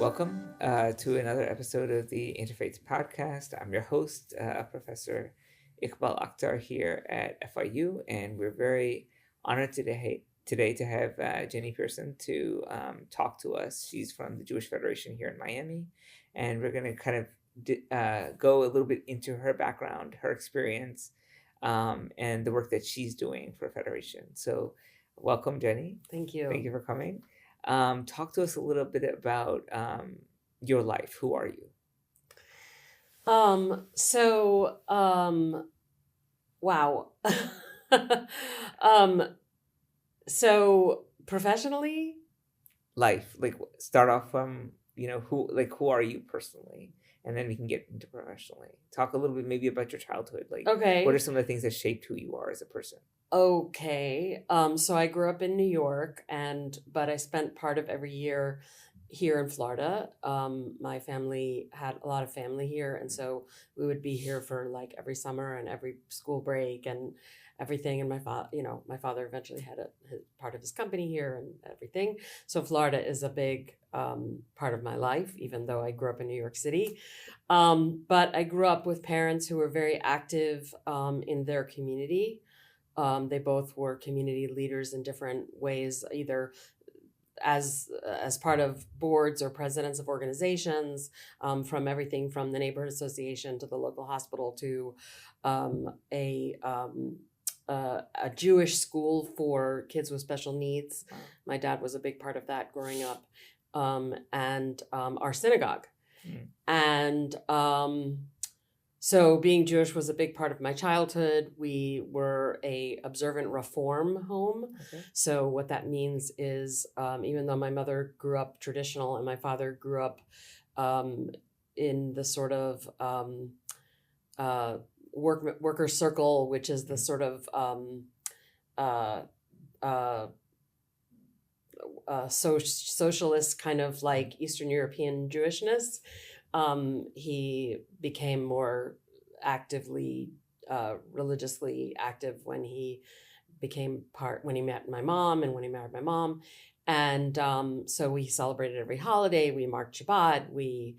Welcome to another episode of the Interfaiths podcast. I'm your host, Professor Iqbal Akhtar here at FIU, and we're very honored today to have Jenni Pearson to talk to us. She's from the Jewish Federation here in Miami, and we're going to kind of go a little bit into her background, her experience, and the work that she's doing for Federation. So welcome, Jenni. Thank you. Thank you for coming. Talk to us a little bit about your life. Who are you? Wow. So professionally, Life, like start off from, who are you personally? And then we can get into professionally. Talk a little bit maybe about your childhood. Okay. What are some of the things that shaped who you are as a person? Okay. So I grew up in New York, but I spent part of every year here in Florida. My family had a lot of family here, and so we would be here for like every summer and every school break and everything. And my father eventually had part of his company here and everything. So Florida is a big part of my life, even though I grew up in New York City. But I grew up with parents who were very active in their community. They both were community leaders in different ways, either as part of boards or presidents of organizations, from everything from the neighborhood association to the local hospital to a Jewish school for kids with special needs. My dad was a big part of that growing up, and our synagogue. And so being Jewish was a big part of my childhood. We were a observant reform home. Okay. So what that means is, even though my mother grew up traditional and my father grew up in the sort of worker circle, which is the sort of socialist kind of like Eastern European Jewishness, he became more actively religiously active when he met my mom and when he married my mom. And so we celebrated every holiday. We marked Shabbat. We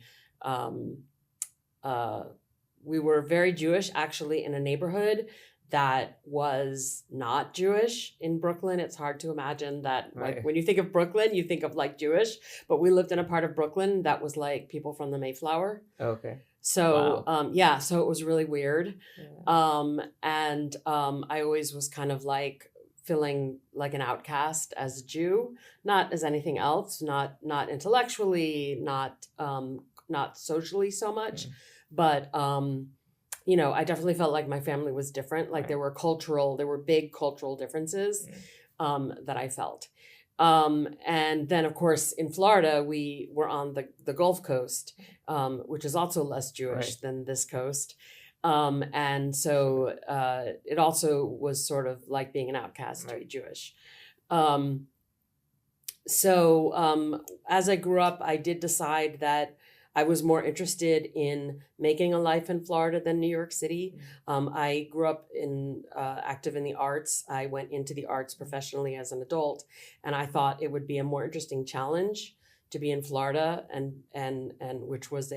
were very Jewish, actually, in a neighborhood that was not Jewish in Brooklyn. It's hard to imagine that, like, Right. when you think of Brooklyn, you think of like Jewish, but we lived in a part of Brooklyn that was like people from the Mayflower. Okay. So, Wow. so it was really weird. Yeah. I always was kind of like feeling like an outcast as a Jew, not as anything else, not intellectually, not socially so much. But, I definitely felt like my family was different. Like there were big cultural differences that I felt. And then, of course, in Florida, we were on the Gulf Coast, which is also less Jewish than this coast. And so it also was sort of like being an outcast to be Jewish. So as I grew up, I did decide that I was more interested in making a life in Florida than New York City. I grew up active in the arts. I went into the arts professionally as an adult, and I thought it would be a more interesting challenge to be in Florida, and which was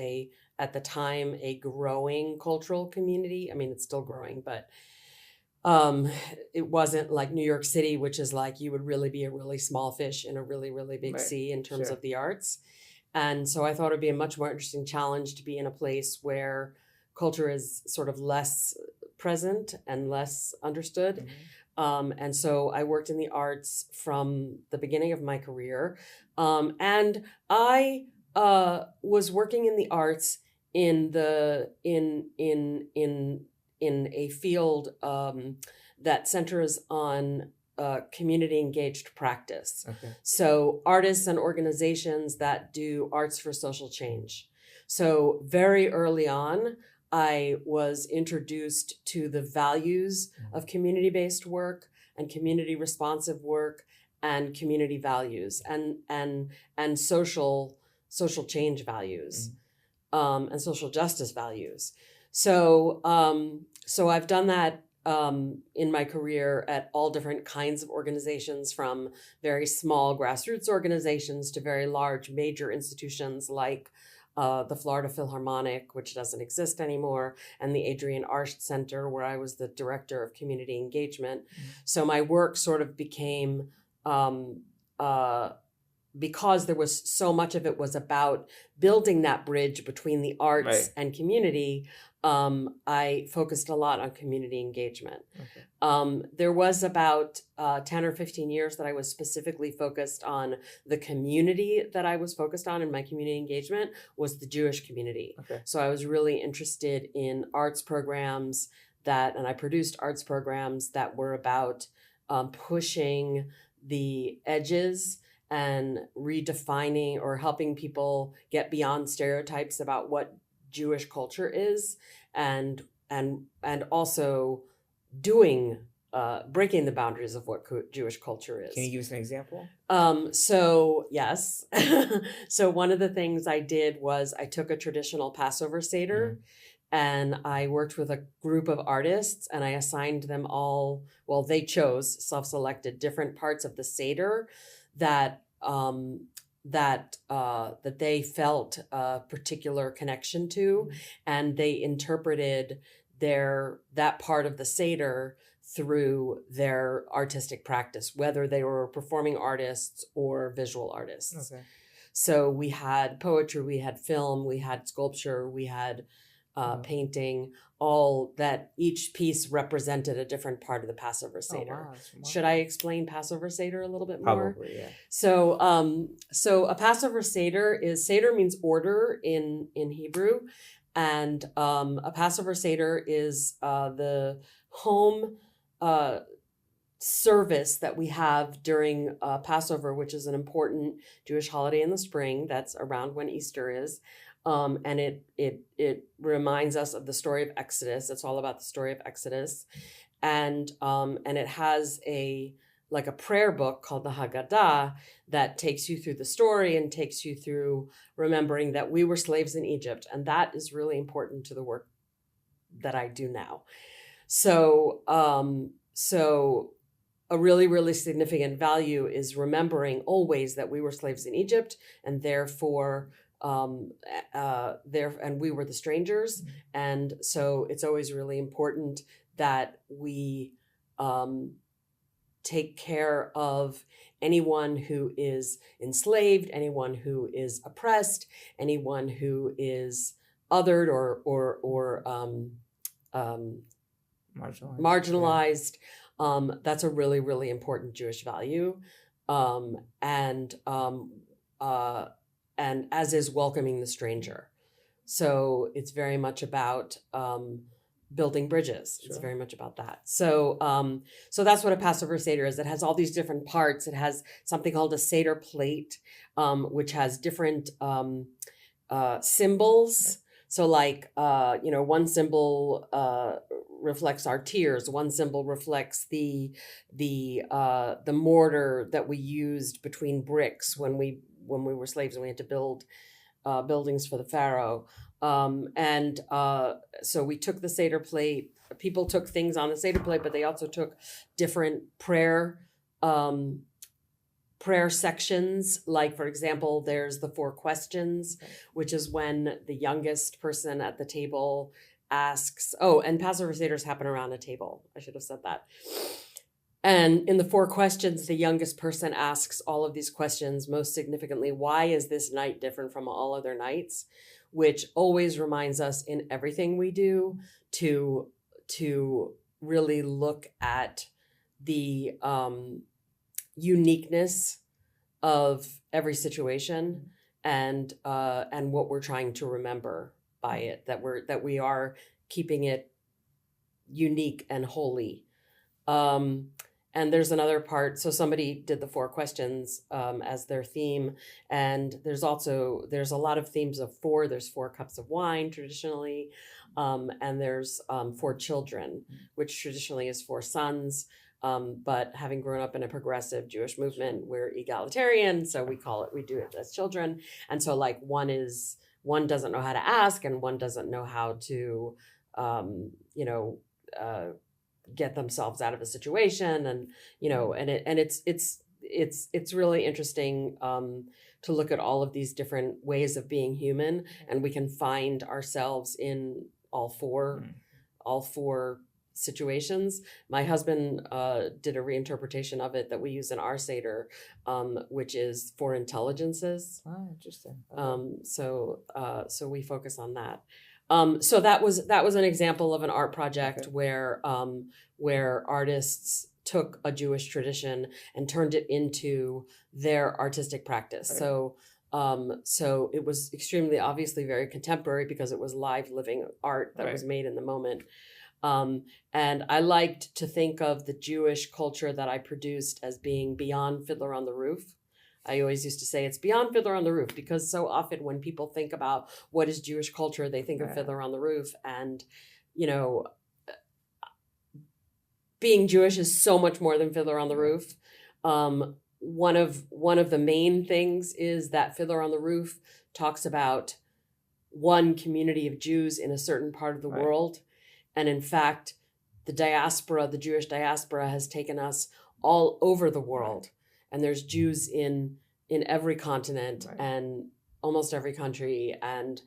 at the time a growing cultural community. I mean, it's still growing, but it wasn't like New York City, which is like you would really be a really small fish in a really, really big sea in terms of the arts. And so I thought it'd be a much more interesting challenge to be in a place where culture is sort of less present and less understood. And so I worked in the arts from the beginning of my career. And I was working in the arts in a field that centers on community engaged practice. Okay. So artists and organizations that do arts for social change. So very early on, I was introduced to the values of community-based work and community responsive work and community values and social change values, and social justice values. So I've done that in my career at all different kinds of organizations, from very small grassroots organizations to very large major institutions like the Florida Philharmonic, which doesn't exist anymore, and the Adrienne Arsht Center, where I was the director of community engagement. So my work sort of became, because there was so much of it was about building that bridge between the arts Right. and community, I focused a lot on community engagement. Okay. There was about 10 or 15 years that I was specifically focused on the community that I was focused on in my community engagement was the Jewish community. Okay. So I was really interested in arts programs and I produced arts programs that were about pushing the edges and redefining or helping people get beyond stereotypes about what Jewish culture is, and also doing breaking the boundaries of what Jewish culture is. Can you give us an example? So yes. So one of the things I did was I took a traditional Passover Seder and I worked with a group of artists and I assigned them all, well, they chose, self-selected different parts of the Seder that they felt a particular connection to, and they interpreted that part of the Seder through their artistic practice, whether they were performing artists or visual artists. Okay. So we had poetry, we had film, we had sculpture, we had painting, all that each piece represented a different part of the Passover Seder. Oh, wow. Should I explain Passover Seder a little bit more? Probably, yeah. So a Passover Seder Seder means order in Hebrew. And a Passover Seder is the home service that we have during Passover, which is an important Jewish holiday in the spring. That's around when Easter is. And it reminds us of the story of Exodus. It's all about the story of Exodus. And it has a prayer book called the Haggadah that takes you through the story and takes you through remembering that we were slaves in Egypt. And that is really important to the work that I do now. So a really, really significant value is remembering always that we were slaves in Egypt, and therefore and we were the strangers. And so it's always really important that we take care of anyone who is enslaved, anyone who is oppressed, anyone who is othered or marginalized. That's a really, really important Jewish value. And as is welcoming the stranger. So it's very much about building bridges. Sure. It's very much about that. So that's what a Passover Seder is. It has all these different parts. It has something called a Seder plate, which has different symbols. So one symbol reflects our tears. One symbol reflects the mortar that we used between bricks when we were slaves and we had to build buildings for the Pharaoh. So we took the Seder plate. People took things on the Seder plate, but they also took different prayer sections. Like, for example, there's the 4 questions, which is when the youngest person at the table asks, and Passover Seders happen around a table. I should have said that. And in the 4 questions, the youngest person asks all of these questions. Most significantly, why is this night different from all other nights? Which always reminds us in everything we do to really look at the uniqueness of every situation and what we're trying to remember by it, that we are keeping it unique and holy. And there's another part. So somebody did the 4 questions as their theme. And there's a lot of themes of 4. There's 4 cups of wine traditionally. And there's 4 children, which traditionally is 4 sons. But having grown up in a progressive Jewish movement, we're egalitarian. So we do it as children. And so one doesn't know how to ask and one doesn't know how to, get themselves out of a situation, and it's really interesting to look at all of these different ways of being human, and we can find ourselves in all four situations. My husband did a reinterpretation of it that we use in our Seder, which is four intelligences. Oh, interesting. Okay. So we focus on that. So that was an example of an art project where artists took a Jewish tradition and turned it into their artistic practice. Right. So it was extremely, obviously very contemporary because it was live living art that was made in the moment. And I liked to think of the Jewish culture that I produced as being beyond Fiddler on the Roof. I always used to say it's beyond Fiddler on the Roof, because so often when people think about what is Jewish culture, they think of Fiddler on the Roof. And, being Jewish is so much more than Fiddler on the Roof. One of the main things is that Fiddler on the Roof talks about one community of Jews in a certain part of the world. And in fact, the Jewish diaspora has taken us all over the world. And there's Jews in every continent and almost every country, and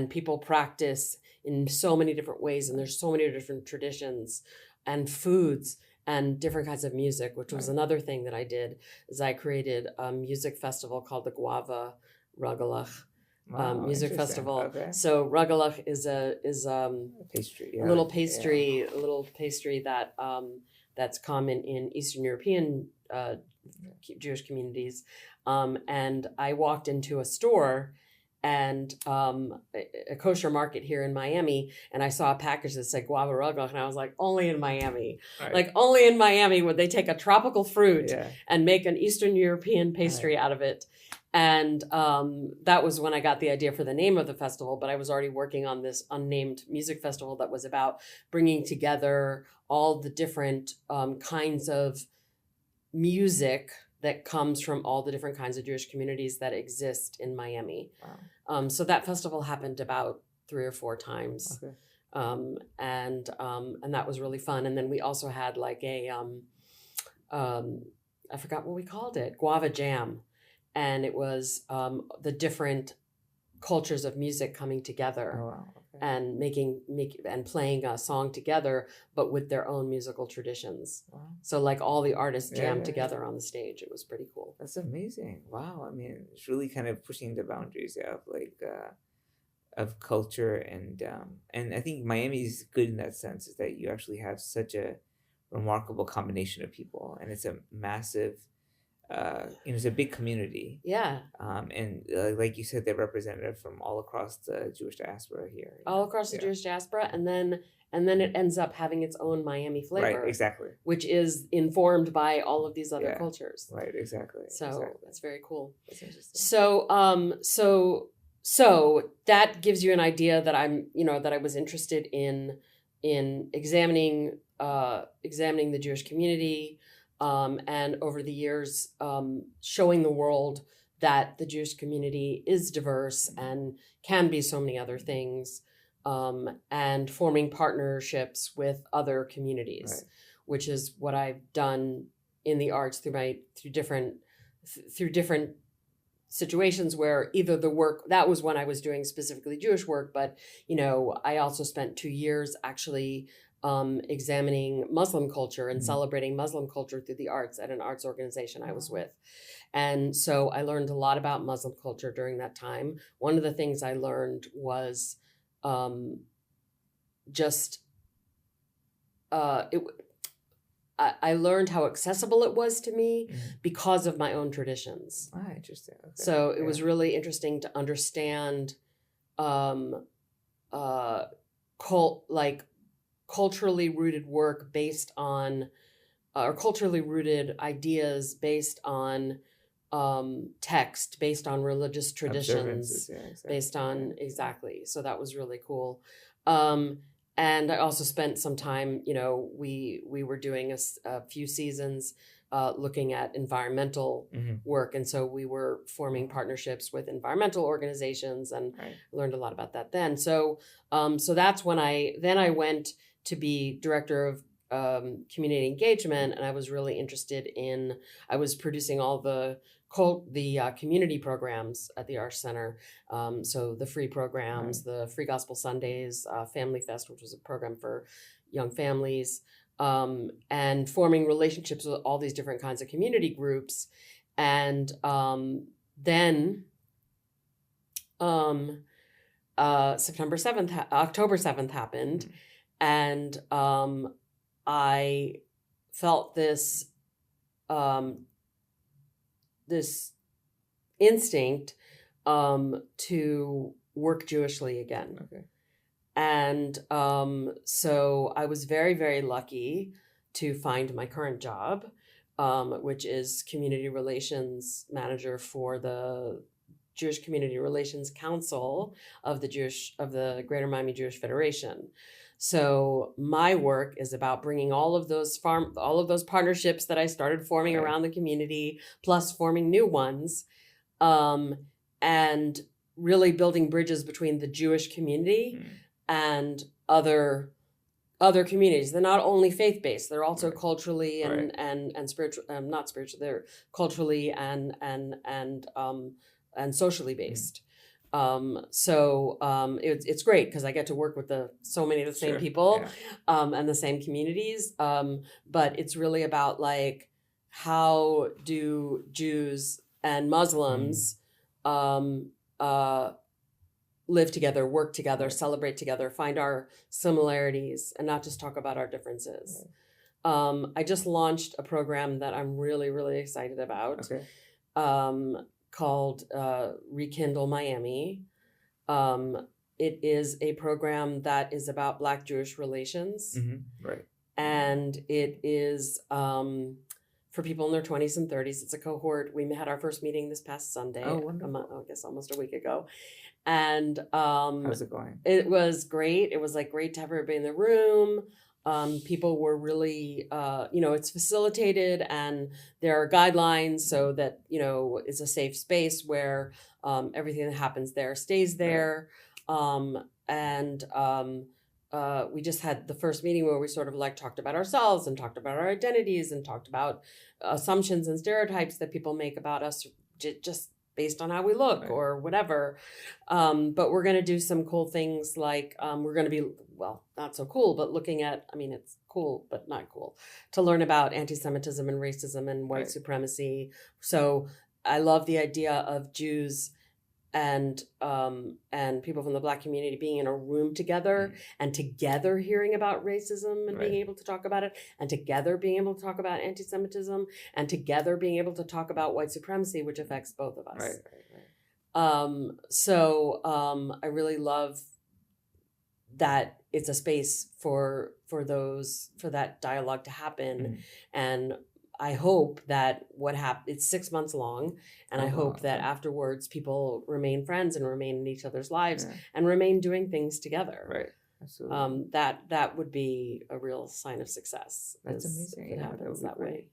people practice in so many different ways, and there's so many different traditions and foods and different kinds of music, which was another thing that I did, is I created a music festival called the Guava Rugelach music festival. Okay. So Rugelach is a pastry, little pastry that that's common in Eastern European Jewish communities. And I walked into a store and a kosher market here in Miami, and I saw a package that said guava rugelach, and I was like, only in Miami. Like, only in Miami would they take a tropical fruit and make an Eastern European pastry out of it. And that was when I got the idea for the name of the festival, but I was already working on this unnamed music festival that was about bringing together all the different kinds of music that comes from all the different kinds of Jewish communities that exist in Miami. Wow. So that festival happened about 3 or 4 times. Okay. And that was really fun. And then we also had like a, I forgot what we called it, Guava Jam. And it was the different cultures of music coming together. Oh, wow. Okay. And playing a song together, but with their own musical traditions. Wow. So like all the artists jammed together on the stage. It was pretty cool. That's amazing. Wow. I mean, it's really kind of pushing the boundaries of like of culture, and I think Miami is good in that sense, is that you actually have such a remarkable combination of people, and it's a massive. It's a big community. Yeah. And like you said, they're representative from all across the Jewish diaspora here. All across the Jewish diaspora, and then it ends up having its own Miami flavor. Right, exactly. Which is informed by all of these other cultures. Right, exactly. So that's very cool. That's interesting. So that gives you an idea that that I was interested in examining the Jewish community. And over the years, showing the world that the Jewish community is diverse and can be so many other things, and forming partnerships with other communities, which is what I've done in the arts through different situations where either the work, that was when I was doing specifically Jewish work, but I also spent 2 years actually examining Muslim culture and celebrating Muslim culture through the arts at an arts organization I was with. And so I learned a lot about Muslim culture during that time. One of the things I learned was I learned how accessible it was to me because of my own traditions. Ah, interesting. Okay. So it was really interesting to understand culturally rooted work based on, or culturally rooted ideas based on text, based on religious traditions, based on, exactly. So that was really cool. And I also spent some time, we were doing a few seasons looking at environmental work. And so we were forming partnerships with environmental organizations, and learned a lot about that then. So that's when I went to be director of community engagement, and I was really interested in. I was producing all the community programs at the Arts Center. So the free programs, the Free Gospel Sundays, Family Fest, which was a program for young families, and forming relationships with all these different kinds of community groups. And then October 7th happened, and I felt this this instinct to work Jewishly again. Okay. And so I was very, very lucky to find my current job, which is community relations manager for the Jewish Community Relations Council of the Greater Miami Jewish Federation. So my work is about bringing all of those partnerships that I started forming around the community, plus forming new ones, and really building bridges between the Jewish community and other communities. They're not only faith-based; they're also culturally and spiritual. Not spiritual. They're culturally and socially based. It's great because I get to work with so many of the same people and the same communities. But it's really about like, how do Jews and Muslims live together, work together, celebrate together, find our similarities, and not just talk about our differences. I just launched a program that I'm really, really excited about. Called Rekindle Miami. It is a program that is about Black Jewish relations. And it is for people in their 20s and 30s. It's a cohort. We had our first meeting this past Sunday, I guess almost a week ago. And how's it going? It was great. It was like great to have everybody in the room. People were really, it's facilitated, and there are guidelines so that, it's a safe space where everything that happens there stays there. We just had the first meeting where we sort of like talked about ourselves and talked about our identities and talked about assumptions and stereotypes that people make about us just based on how we look or whatever. But we're going to do some cool things like we're going to be, well, not so cool, but looking at, it's cool, but not cool, to learn about anti-Semitism and racism and white supremacy. So I love the idea of Jews and people from the Black community being in a room together and together hearing about racism and being able to talk about it, and together being able to talk about anti-Semitism, and together being able to talk about white supremacy, which affects both of us. I really love that it's a space for that dialogue to happen. And I hope that it's 6 months long, and I hope that afterwards people remain friends and remain in each other's lives and remain doing things together. Absolutely. That would be a real sign of success. That's amazing. It happens that way.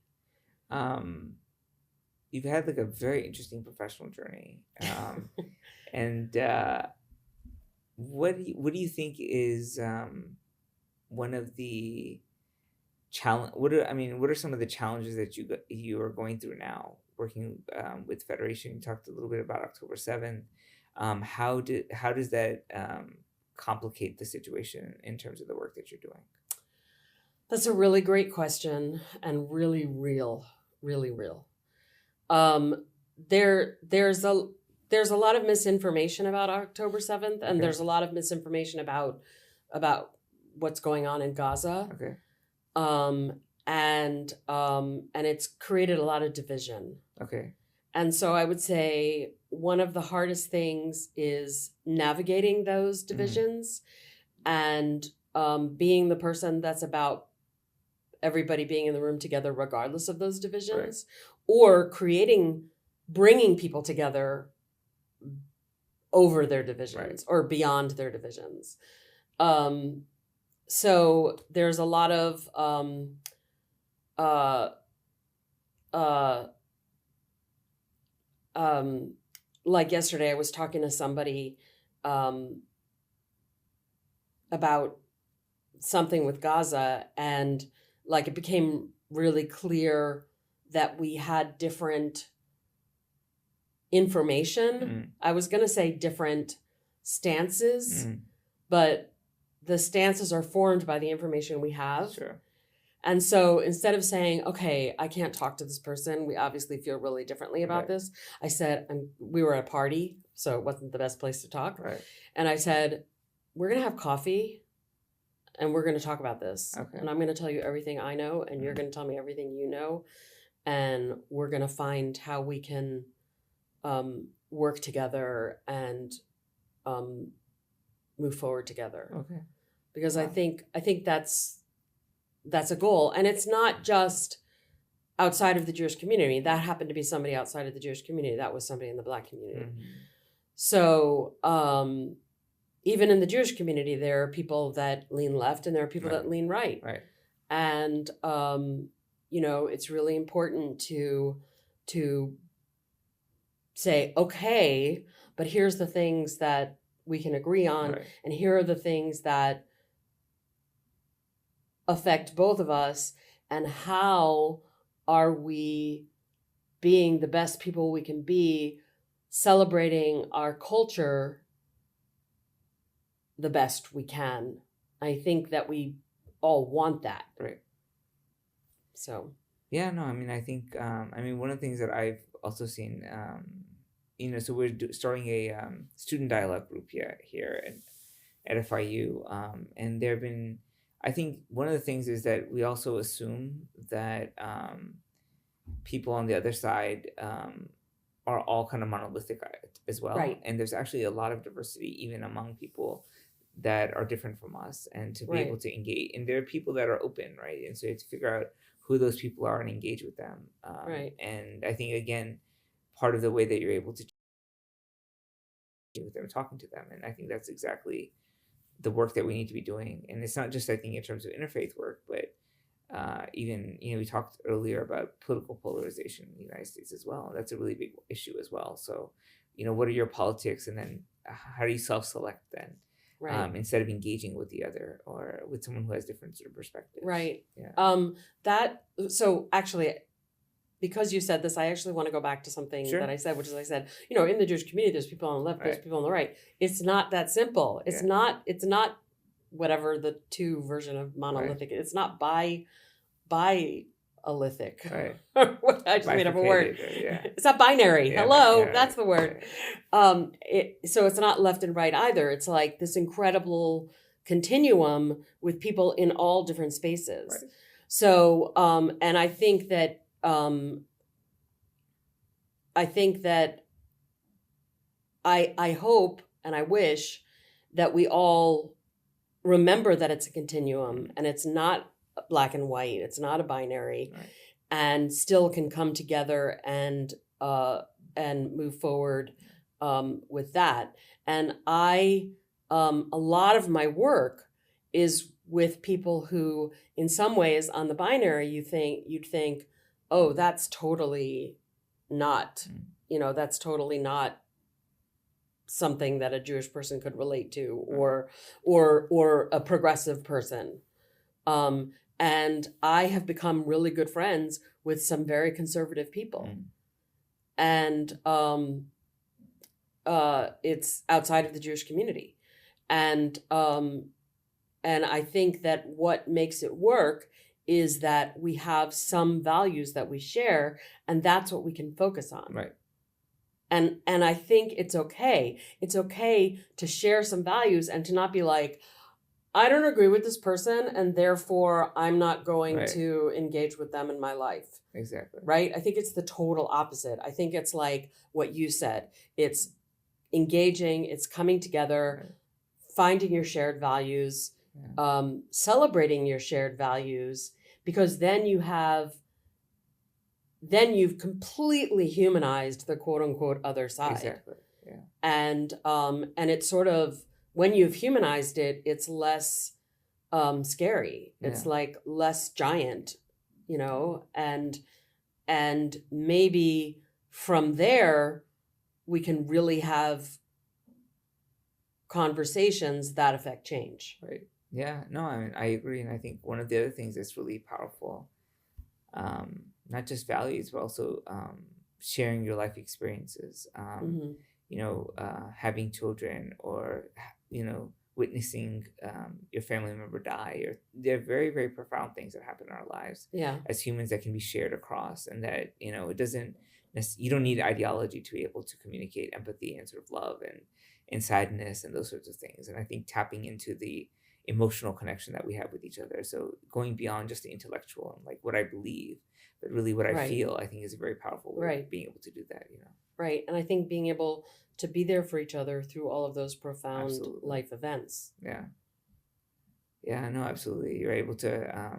You've had like a very interesting professional journey, and what do you think is one of the what are some of the challenges that you are going through now working with Federation? You talked a little bit about October 7th. How does that complicate the situation in terms of the work that you're doing? That's a really great question, and really real. There's a lot of misinformation about October 7th, and there's a lot of misinformation about what's going on in Gaza. And it's created a lot of division. And so I would say one of the hardest things is navigating those divisions and being the person that's about everybody being in the room together regardless of those divisions, or bringing people together over their divisions or beyond their divisions. So there's a lot of like yesterday I was talking to somebody about something with Gaza, and like it became really clear that we had different information. I was going to say different stances, but the stances are formed by the information we have. Sure. And so instead of saying, okay, I can't talk to this person, we obviously feel really differently about Right. this. I said, we were at a party, so it wasn't the best place to talk. Right. And I said, we're going to have coffee and we're going to talk about this. Okay. And I'm going to tell you everything I know, and you're going to tell me everything you know. And we're going to find how we can work together and move forward together. Okay. Because Wow. I think that's a goal. And it's not just outside of the Jewish community. That happened to be somebody outside of the Jewish community. That was somebody in the Black community. So even in the Jewish community, there are people that lean left and there are people Right. that lean right. Right. And, you know, it's really important to say, okay, but here's the things that we can agree on. Right. And here are the things that affect both of us, and how are we being the best people we can be, celebrating our culture the best we can. I think that we all want that. Right. So Yeah, no, I mean, I think, one of the things that I've also seen, so we're starting a student dialogue group here at FIU, and there have been, I think one of the things is that we also assume that people on the other side are all kind of monolithic as well. Right. And there's actually a lot of diversity even among people that are different from us, and to be Right. able to engage. And there are people that are open, right? And so you have to figure out who those people are and engage with them. Right. And I think, again, part of the way that you're able to with them, talking to them. And I think that's exactly the work that we need to be doing. And it's not just, I think, in terms of interfaith work, but even, we talked earlier about political polarization in the United States as well. That's a really big issue as well. So, what are your politics? And then how do you self-select then? right. Instead of engaging with the other or with someone who has different sort of perspectives. Right. Yeah. So actually, because you said this, I actually want to go back to something Sure. that I said, which is I said, in the Jewish community, there's people on the left, there's Right. people on the right. It's not that simple. It's Yeah. not whatever the two version of monolithic. It's not biolithic. Right. I just made up a word. Bifurcated, yeah. It's not binary. Yeah, Hello, yeah, that's the word. right. So it's not left and right either. It's like this incredible continuum with people in all different spaces. Right. So, and I think that I hope and I wish that we all remember that it's a continuum and it's not black and white. It's not a binary, Right. and still can come together and move forward with that. And a lot of my work is with people who, in some ways, on the binary, you'd think, oh, that's totally not, that's totally not something that a Jewish person could relate to, or a progressive person. And I have become really good friends with some very conservative people. And it's outside of the Jewish community. And I think that what makes it work is that we have some values that we share, and that's what we can focus on. Right. And I think it's okay. It's okay to share some values and to not be like, I don't agree with this person, and therefore I'm not going Right. to engage with them in my life. Exactly. Right? I think it's the total opposite. I think it's like what you said. It's engaging, it's coming together, Right. finding your shared values, Yeah. Celebrating your shared values, because then you've completely humanized the quote unquote other side. Exactly. Yeah. And it's sort of, when you've humanized it, it's less scary. It's Yeah. like less giant, and maybe from there we can really have conversations that affect change. Right. Yeah, no, I mean, I agree. And I think one of the other things that's really powerful, not just values, but also sharing your life experiences, Hmm. having children or, witnessing your family member die. Or they're very, very profound things that happen in our lives Yeah. as humans that can be shared across. And that, it doesn't, you don't need ideology to be able to communicate empathy and sort of love and sadness and those sorts of things. And I think tapping into the emotional connection that we have with each other. So going beyond just the intellectual and like what I believe, but really what I Right. feel, I think is a very powerful way Right. of being able to do that. Right. And I think being able to be there for each other through all of those profound Absolutely. life events. Yeah. Yeah, no, absolutely. You're able to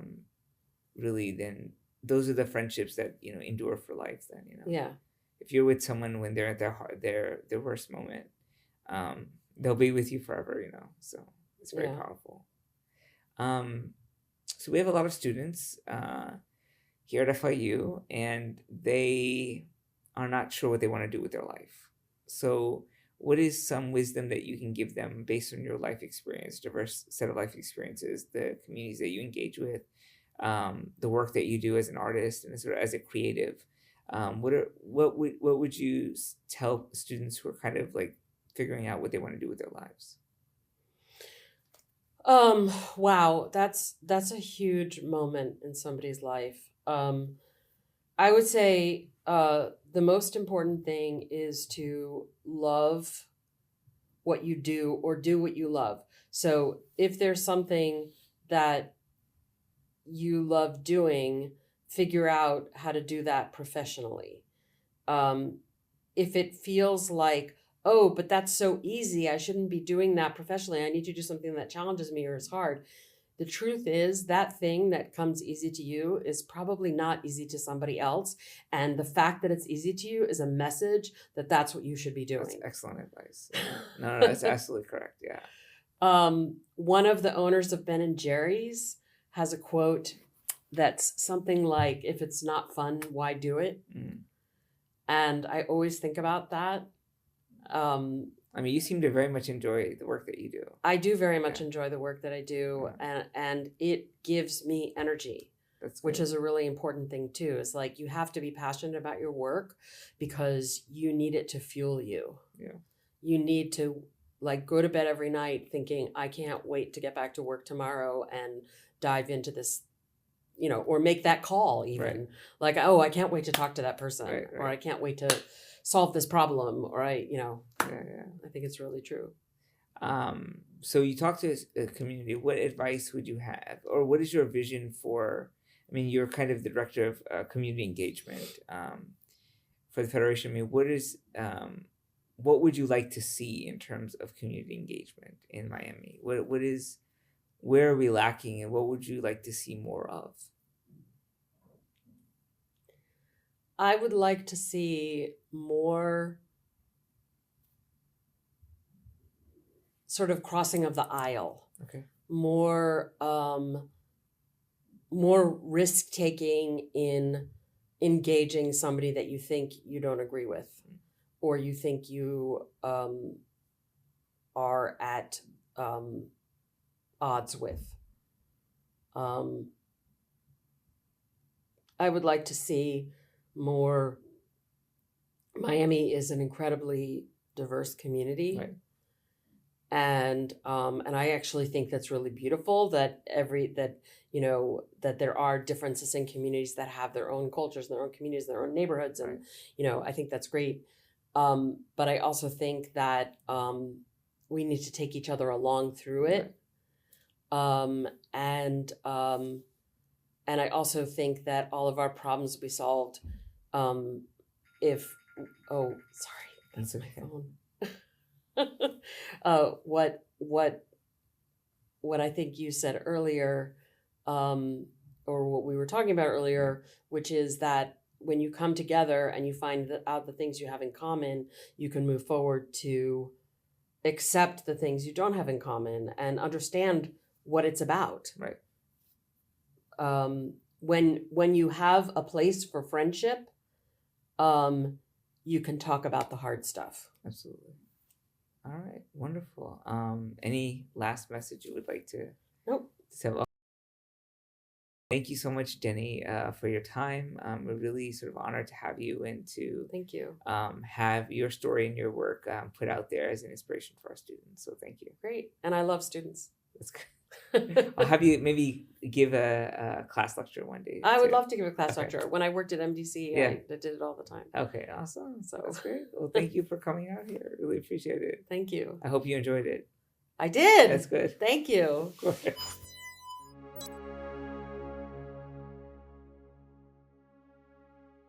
really then those are the friendships that, endure for life then. Yeah. If you're with someone when they're at their worst moment, they'll be with you forever. So it's very Yeah. powerful. So we have a lot of students here at FIU, and they are not sure what they want to do with their life. So, what is some wisdom that you can give them based on your life experience, diverse set of life experiences, the communities that you engage with, the work that you do as an artist and sort of as a creative? What would you tell students who are kind of like figuring out what they want to do with their lives? Wow, that's a huge moment in somebody's life. I would say the most important thing is to love what you do or do what you love. So if there's something that you love doing, figure out how to do that professionally. If it feels like, oh, but that's so easy, I shouldn't be doing that professionally, I need to do something that challenges me or is hard. The truth is that thing that comes easy to you is probably not easy to somebody else. And the fact that it's easy to you is a message that that's what you should be doing. That's excellent advice. Yeah. No, that's absolutely correct. Yeah. One of the owners of Ben and Jerry's has a quote that's something like, if it's not fun, why do it? Mm. And I always think about that. I mean, you seem to very much enjoy the work that you do. I do very much enjoy the work that I do, Yeah. and it gives me energy, which is a really important thing too. It's like you have to be passionate about your work because you need it to fuel you. Yeah. You need to like go to bed every night thinking, I can't wait to get back to work tomorrow and dive into this, or make that call even. Right. Like, oh, I can't wait to talk to that person, Right. or I can't wait to solve this problem, or Yeah. I think it's really true. So you talk to a community. What advice would you have, or what is your vision for? I mean, you're kind of the director of community engagement for the Federation. I mean, what would you like to see in terms of community engagement in Miami? Where are we lacking, and what would you like to see more of? I would like to see more sort of crossing of the aisle. Okay. More risk taking in engaging somebody that you think you don't agree with, or you think you are at odds with. I would like to see more. Miami is an incredibly diverse community. Right. And I actually think that's really beautiful that that there are differences in communities that have their own cultures, their own communities, their own neighborhoods, and I think that's great. But I also think that we need to take each other along through it. And I also think that all of our problems will be solved if. Oh, sorry, that's my phone. What I think you said earlier, or what we were talking about earlier, which is that when you come together and you find out the things you have in common, you can move forward to accept the things you don't have in common and understand what it's about. Right. When you have a place for friendship, you can talk about the hard stuff. Absolutely. All right, wonderful. Any last message you would like to Nope. So thank you so much, Jenni, for your time. We're really sort of honored to have you and to Thank you. have your story and your work put out there as an inspiration for our students. So thank you. Great. And I love students. That's good. I'll have you maybe give a class lecture one day. I would too. love to give a class Okay. lecture. When I worked at MDC, Yeah. I did it all the time. Okay, awesome. So- That's great. Well, thank you for coming out here. Really appreciate it. Thank you. I hope you enjoyed it. I did. That's good. Thank you. Of course.